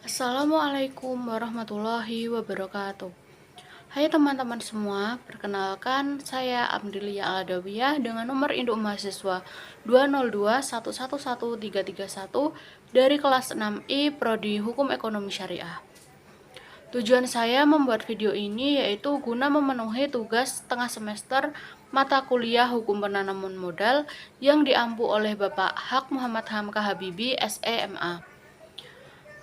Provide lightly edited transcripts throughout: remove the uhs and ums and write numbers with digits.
Assalamualaikum warahmatullahi wabarakatuh. Hai teman-teman semua, perkenalkan saya Amdilia Aladawiyah dengan nomor induk mahasiswa 202111331 dari kelas 6I Prodi Hukum Ekonomi Syariah. Tujuan saya membuat video ini yaitu guna memenuhi tugas tengah semester mata kuliah Hukum Penanaman Modal yang diampu oleh Bapak Haq Muhammad Hamka Habibi, SEMA.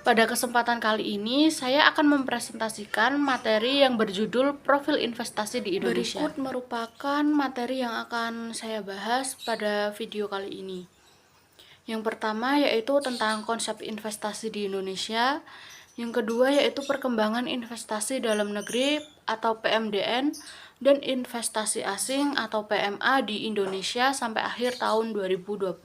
Pada kesempatan kali ini, saya akan mempresentasikan materi yang berjudul Profil Investasi di Indonesia. Berikut merupakan materi yang akan saya bahas pada video kali ini. Yang pertama yaitu tentang konsep investasi di Indonesia. Yang kedua yaitu perkembangan investasi dalam negeri atau PMDN dan investasi asing atau PMA di Indonesia sampai akhir tahun 2020.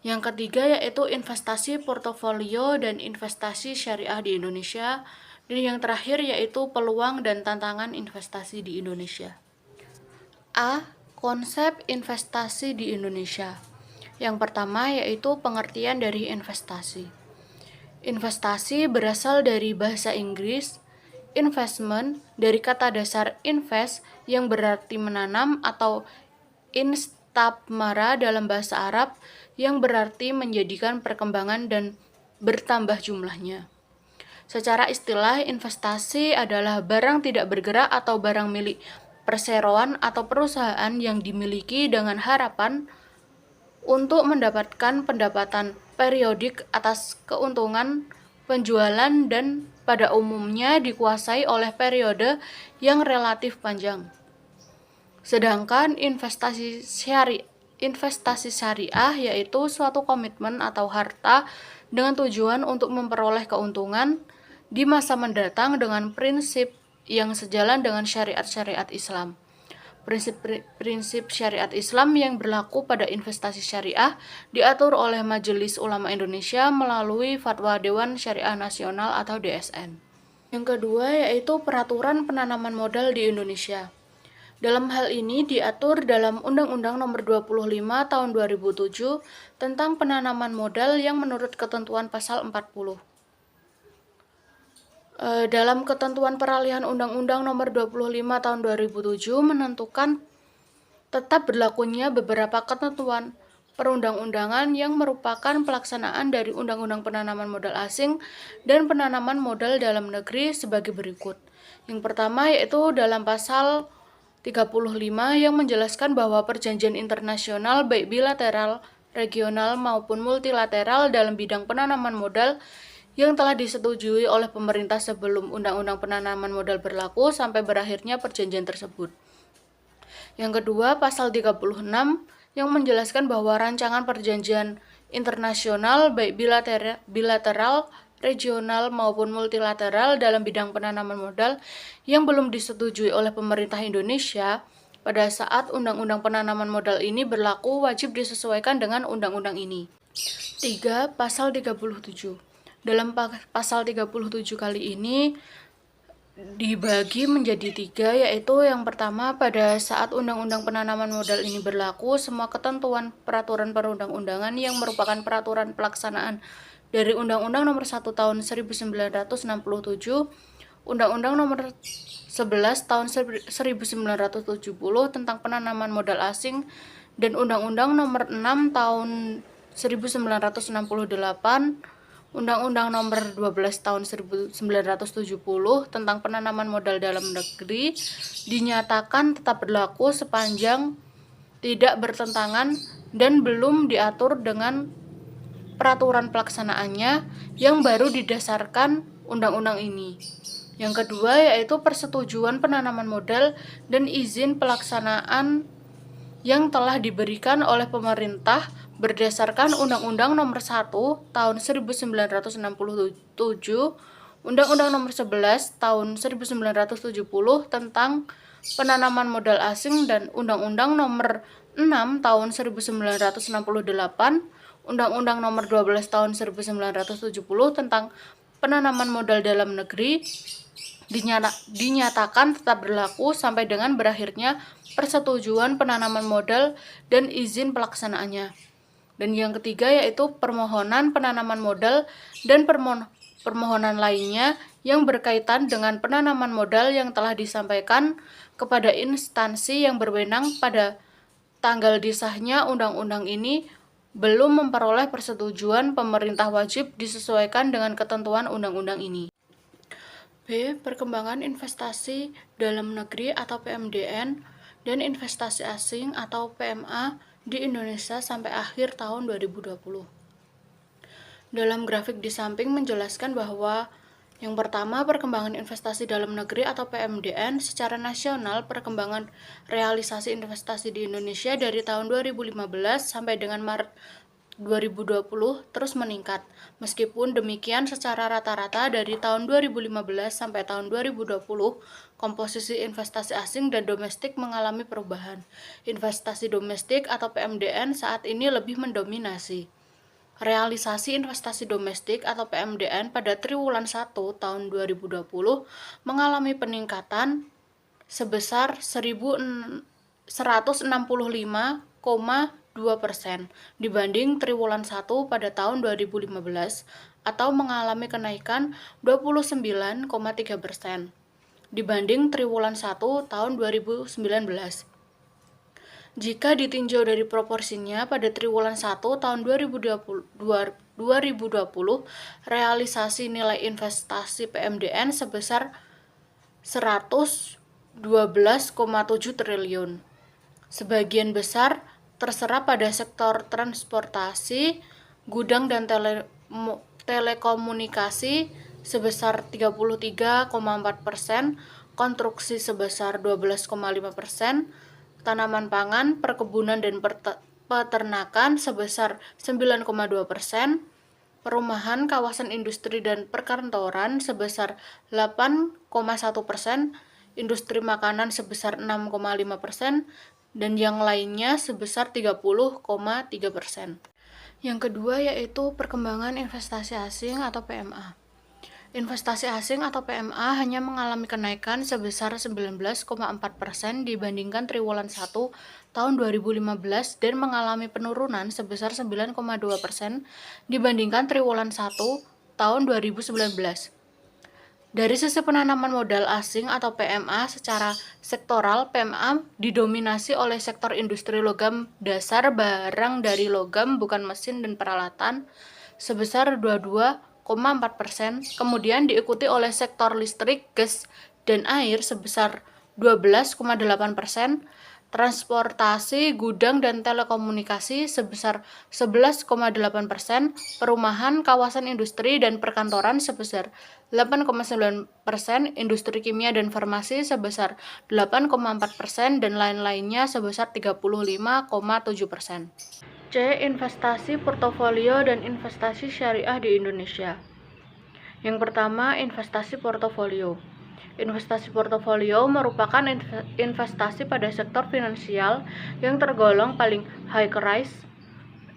Yang ketiga yaitu investasi portofolio dan investasi syariah di Indonesia. Dan yang terakhir yaitu peluang dan tantangan investasi di Indonesia. A. Konsep investasi di Indonesia. Yang pertama yaitu pengertian dari investasi. Investasi berasal dari bahasa Inggris, investment dari kata dasar invest yang berarti menanam atau instabmara dalam bahasa Arab yang berarti menjadikan perkembangan dan bertambah jumlahnya. Secara istilah, investasi adalah barang tidak bergerak atau barang milik perseroan atau perusahaan yang dimiliki dengan harapan untuk mendapatkan pendapatan periodik atas keuntungan penjualan dan pada umumnya dikuasai oleh periode yang relatif panjang. Sedangkan investasi syariah yaitu suatu komitmen atau harta dengan tujuan untuk memperoleh keuntungan di masa mendatang dengan prinsip yang sejalan dengan syariat-syariat Islam. Prinsip syariat Islam yang berlaku pada investasi syariah diatur oleh Majelis Ulama Indonesia melalui Fatwa Dewan Syariah Nasional atau DSN. Yang kedua yaitu peraturan penanaman modal di Indonesia. Dalam hal ini diatur dalam Undang-Undang Nomor 25 Tahun 2007 tentang penanaman modal yang menurut ketentuan pasal 40. Dalam ketentuan peralihan Undang-Undang Nomor 25 Tahun 2007 menentukan tetap berlakunya beberapa ketentuan perundang-undangan yang merupakan pelaksanaan dari Undang-Undang Penanaman Modal Asing dan Penanaman Modal Dalam Negeri sebagai berikut. Yang pertama yaitu dalam pasal 35 yang menjelaskan bahwa perjanjian internasional baik bilateral, regional maupun multilateral dalam bidang penanaman modal yang telah disetujui oleh pemerintah sebelum Undang-Undang Penanaman Modal berlaku sampai berakhirnya perjanjian tersebut. Yang kedua, pasal 36 yang menjelaskan bahwa rancangan perjanjian internasional baik bilateral, regional maupun multilateral dalam bidang penanaman modal yang belum disetujui oleh pemerintah Indonesia pada saat Undang-Undang Penanaman Modal ini berlaku wajib disesuaikan dengan undang-undang ini. 3. Pasal 37. Dalam pasal 37 kali ini dibagi menjadi 3, yaitu yang pertama pada saat Undang-Undang Penanaman Modal ini berlaku, semua ketentuan peraturan perundang-undangan yang merupakan peraturan pelaksanaan dari Undang-Undang Nomor 1 Tahun 1967, Undang-Undang Nomor 11 Tahun 1970 tentang penanaman modal asing, dan Undang-Undang Nomor 6 Tahun 1968, Undang-Undang Nomor 12 Tahun 1970 tentang penanaman modal dalam negeri dinyatakan tetap berlaku sepanjang tidak bertentangan dan belum diatur dengan peraturan pelaksanaannya yang baru didasarkan undang-undang ini. Yang kedua yaitu persetujuan penanaman modal dan izin pelaksanaan yang telah diberikan oleh pemerintah berdasarkan Undang-Undang Nomor 1 Tahun 1967, Undang-Undang Nomor 11 Tahun 1970 tentang penanaman modal asing, dan Undang-Undang Nomor 6 Tahun 1968, Undang-Undang Nomor 12 Tahun 1970 tentang penanaman modal dalam negeri, dinyatakan tetap berlaku sampai dengan berakhirnya persetujuan penanaman modal dan izin pelaksanaannya. Dan yang ketiga yaitu permohonan penanaman modal dan permohonan lainnya yang berkaitan dengan penanaman modal yang telah disampaikan kepada instansi yang berwenang pada tanggal disahnya undang-undang ini belum memperoleh persetujuan, pemerintah wajib disesuaikan dengan ketentuan undang-undang ini. B. Perkembangan investasi dalam negeri atau PMDN dan investasi asing atau PMA di Indonesia sampai akhir tahun 2020. Dalam grafik di samping menjelaskan bahwa yang pertama, perkembangan investasi dalam negeri atau PMDN secara nasional, perkembangan realisasi investasi di Indonesia dari tahun 2015 sampai dengan Maret 2020 terus meningkat. Meskipun demikian, secara rata-rata dari tahun 2015 sampai tahun 2020, komposisi investasi asing dan domestik mengalami perubahan. Investasi domestik atau PMDN saat ini lebih mendominasi. Realisasi investasi domestik atau PMDN pada triwulan 1 tahun 2020 mengalami peningkatan sebesar 165,2% dibanding triwulan 1 pada tahun 2015 atau mengalami kenaikan 29,3% dibanding triwulan 1 tahun 2019. Jika ditinjau dari proporsinya pada triwulan 1 tahun 2020, realisasi nilai investasi PMDN sebesar 112,7 triliun. Sebagian besar terserap pada sektor transportasi, gudang dan telekomunikasi sebesar 33,4%, konstruksi sebesar 12,5%, tanaman pangan, perkebunan dan peternakan sebesar 9,2%, perumahan, kawasan industri dan perkantoran sebesar 8,1%, industri makanan sebesar 6,5%, dan yang lainnya sebesar 30,3%. Yang kedua yaitu perkembangan investasi asing atau PMA. Investasi asing atau PMA hanya mengalami kenaikan sebesar 19,4% dibandingkan triwulan 1 tahun 2015 dan mengalami penurunan sebesar 9,2% dibandingkan triwulan 1 tahun 2019. Dari sisi penanaman modal asing atau PMA secara sektoral, PMA didominasi oleh sektor industri logam dasar, barang dari logam, bukan mesin dan peralatan sebesar 22,4%, kemudian diikuti oleh sektor listrik, gas, dan air sebesar 12,8%, transportasi, gudang, dan telekomunikasi sebesar 11,8%, perumahan, kawasan industri, dan perkantoran sebesar 8,9%, industri kimia dan farmasi sebesar 8,4%, dan lain-lainnya sebesar 35,7%. C. Investasi portofolio dan investasi syariah di Indonesia. Yang pertama, investasi portofolio. Investasi portofolio merupakan investasi pada sektor finansial yang tergolong paling high risk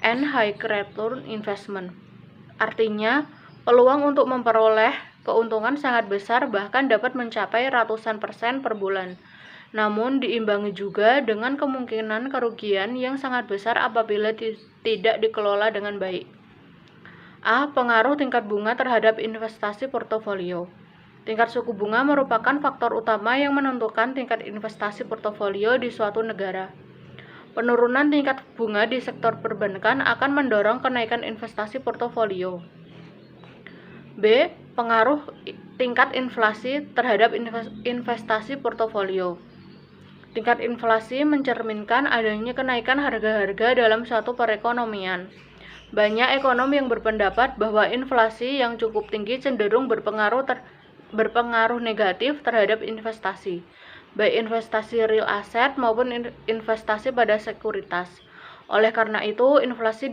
and high return investment. Artinya, peluang untuk memperoleh keuntungan sangat besar, bahkan dapat mencapai ratusan persen per bulan. Namun diimbangi juga dengan kemungkinan kerugian yang sangat besar apabila tidak dikelola dengan baik. A. Pengaruh tingkat bunga terhadap investasi portofolio. Tingkat suku bunga merupakan faktor utama yang menentukan tingkat investasi portofolio di suatu negara. Penurunan tingkat bunga di sektor perbankan akan mendorong kenaikan investasi portofolio. B. Pengaruh tingkat inflasi terhadap investasi portofolio. Tingkat inflasi mencerminkan adanya kenaikan harga-harga dalam suatu perekonomian. Banyak ekonom yang berpendapat bahwa inflasi yang cukup tinggi cenderung berpengaruh negatif terhadap investasi, baik investasi real asset maupun investasi pada sekuritas. Oleh karena itu, inflasi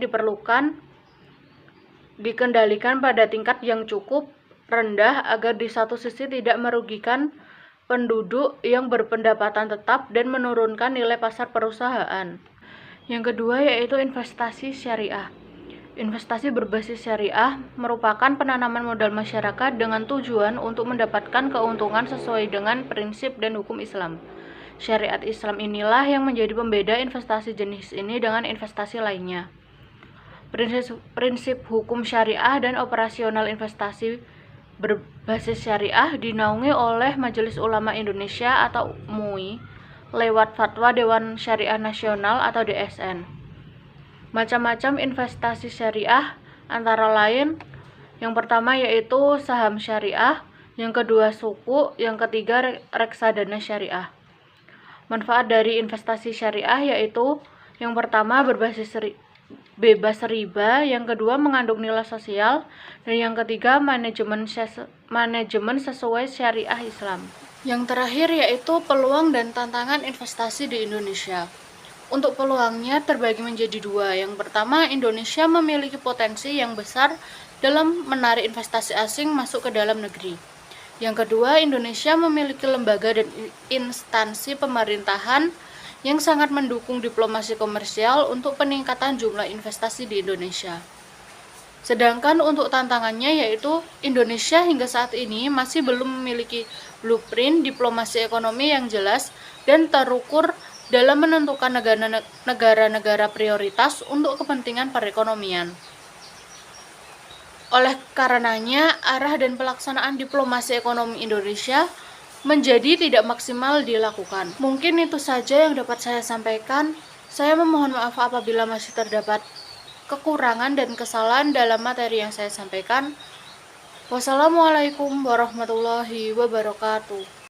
dikendalikan pada tingkat yang cukup rendah agar di satu sisi tidak merugikan penduduk yang berpendapatan tetap dan menurunkan nilai pasar perusahaan. Yang kedua yaitu investasi syariah. Investasi berbasis syariah merupakan penanaman modal masyarakat dengan tujuan untuk mendapatkan keuntungan sesuai dengan prinsip dan hukum Islam. Syariat Islam inilah yang menjadi pembeda investasi jenis ini dengan investasi lainnya. Prinsip hukum syariah dan operasional investasi berbasis syariah dinaungi oleh Majelis Ulama Indonesia atau MUI lewat Fatwa Dewan Syariah Nasional atau DSN. Macam-macam investasi syariah antara lain yang pertama yaitu saham syariah, yang kedua suku, yang ketiga reksadana syariah. Manfaat dari investasi syariah yaitu yang pertama berbasis bebas riba, yang kedua mengandung nilai sosial, dan yang ketiga manajemen sesuai syariah Islam. Yang terakhir yaitu peluang dan tantangan investasi di Indonesia. Untuk peluangnya terbagi menjadi dua. Yang pertama, Indonesia memiliki potensi yang besar dalam menarik investasi asing masuk ke dalam negeri. Yang kedua, Indonesia memiliki lembaga dan instansi pemerintahan yang sangat mendukung diplomasi komersial untuk peningkatan jumlah investasi di Indonesia. Sedangkan untuk tantangannya yaitu Indonesia hingga saat ini masih belum memiliki blueprint diplomasi ekonomi yang jelas dan terukur dalam menentukan negara-negara prioritas untuk kepentingan perekonomian. Oleh karenanya, arah dan pelaksanaan diplomasi ekonomi Indonesia menjadi tidak maksimal dilakukan. Mungkin itu saja yang dapat saya sampaikan. Saya memohon maaf apabila masih terdapat kekurangan dan kesalahan dalam materi yang saya sampaikan. Wassalamualaikum warahmatullahi wabarakatuh.